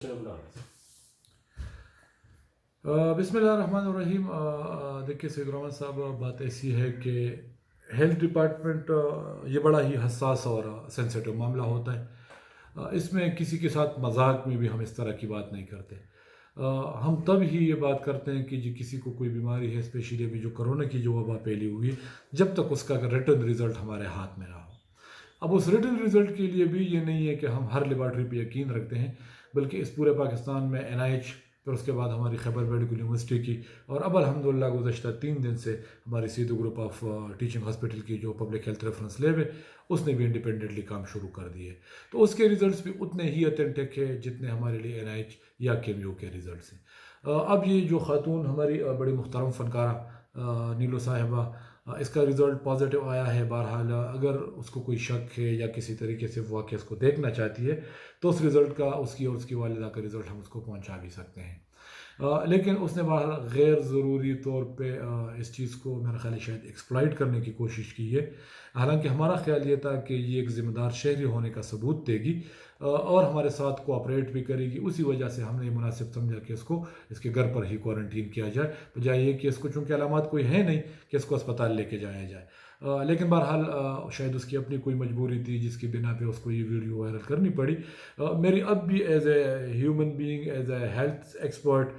बिस्मिल्लाहिर्रहमानिर्रहीम। देखिए सैयद रहमान साहब, बात ऐसी है कि हेल्थ डिपार्टमेंट ये बड़ा ही हसास और सेंसिटिव मामला होता है। इसमें किसी के साथ मजाक में भी हम इस तरह की बात नहीं करते। हम तब ही ये बात करते हैं कि जी किसी को कोई बीमारी है, स्पेशली अभी जो कोरोना की जो वबा फैली हुई है, जब तक उसका रिटर्न रिजल्ट हमारे हाथ में ना हो। अब उस रिटर्न रिजल्ट के लिए भी ये नहीं है कि हम हर लेबॉर्ट्री पे यकीन रखते हैं, बल्कि इस पूरे पाकिस्तान में NIH, फिर उसके बाद हमारी खैबर मेडिकल यूनिवर्सिटी की, और अब अल्हम्दुलिल्लाह गुज़श्ता 3 दिन से हमारी सीधू ग्रुप ऑफ टीचिंग हॉस्पिटल की जो पब्लिक हेल्थ रेफरेंस लैब है, उसने भी इंडिपेंडेंटली काम शुरू कर दिए। तो उसके रिजल्ट्स भी उतने ही ऑथेंटिक है जितने हमारे लिए NIH या KMU के रिजल्ट्स हैं। अब ये जो खातून हमारी बड़ी मुहतरम फ़नकारा नीलो साहिबा, इसका रिज़ल्ट पॉजिटिव आया है। बहरहाल अगर उसको कोई शक है या किसी तरीके से वो वाक़या को देखना चाहती है, तो उस रिज़ल्ट का उसकी और उसकी वालिदा का रिज़ल्ट हम उसको पहुंचा भी सकते हैं। लेकिन उसने बहरहाल गैर ज़रूरी तौर पे इस चीज़ को मेरा ख्याल है शायद एक्सप्लॉइट करने की कोशिश की है। हालांकि हमारा ख्याल ये था कि ये एक ज़िम्मेदार शहरी होने का सबूत देगी और हमारे साथ कोऑपरेट भी करेगी। उसी वजह से हमने मुनासिब समझा कि इसको इसके घर पर ही क्वारंटीन किया जाए, बजाय ये कि इसको चूँकि अलामत कोई है नहीं कि इसको अस्पताल लेके जाया जाए। लेकिन बहरहाल शायद उसकी अपनी कोई मजबूरी थी जिसकी बिना पे उसको ये वीडियो वायरल करनी पड़ी। मेरी अब भी as a human being, as a health expert,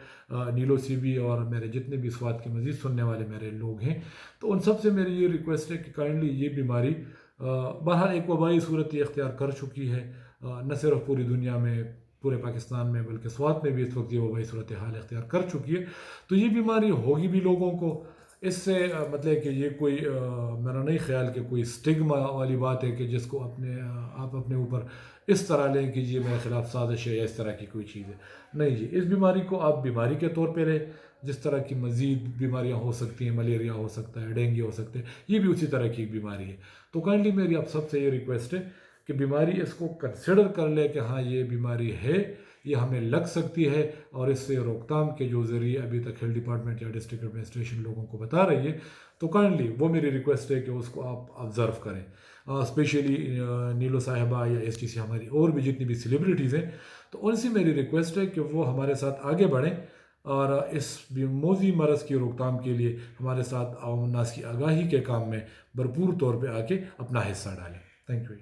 नीलो सीबी और मेरे जितने भी इस बात के मज़ीद सुनने वाले मेरे लोग हैं, तो उन सब से मेरी ये रिक्वेस्ट है कि काइंडली ये बीमारी बहरहाल एक वबाई सूरत ये इख्तियार कर चुकी है, न सिर्फ पूरी दुनिया में, पूरे पाकिस्तान में, बल्कि स्वात में भी इस वक्त ये वबाई सूरत हाल इख्तियार कर चुकी है। तो ये बीमारी होगी भी लोगों को। इससे मतलब कि ये कोई मेरा नहीं ख्याल कि कोई स्टिग्मा वाली बात है कि जिसको आप अपने ऊपर इस तरह लें कि ये मेरे खिलाफ साजिश है या इस तरह की कोई चीज़ है। नहीं जी, इस बीमारी को आप बीमारी के तौर पे लें, जिस तरह की मज़ीद बीमारियां हो सकती हैं, मलेरिया हो सकता है, डेंगू हो सकते हैं, ये भी उसी तरह की एक बीमारी है। तो काइंडली मेरी आप सबसे ये रिक्वेस्ट है कि बीमारी इसको कंसिडर कर ले कि हाँ ये बीमारी है, ये हमें लग सकती है, और इससे रोकथाम के जो ज़रिए अभी तक हेल्थ डिपार्टमेंट या डिस्ट्रिक्ट एडमिनिस्ट्रेशन लोगों को बता रही है, तो काइंडली वो मेरी रिक्वेस्ट है कि उसको आप ऑब्ज़र्व करें। स्पेशली नीलो साहिबा या STC, हमारी और भी जितनी भी सेलिब्रिटीज़ हैं, तो उनसे मेरी रिक्वेस्ट है कि वो हमारे साथ आगे बढ़ें और इस मौजी मरज़ की रोकथाम के लिए हमारे साथ अवाम उन्नास की आगाही के काम में भरपूर तौर पर आके अपना हिस्सा डालें। Thank you.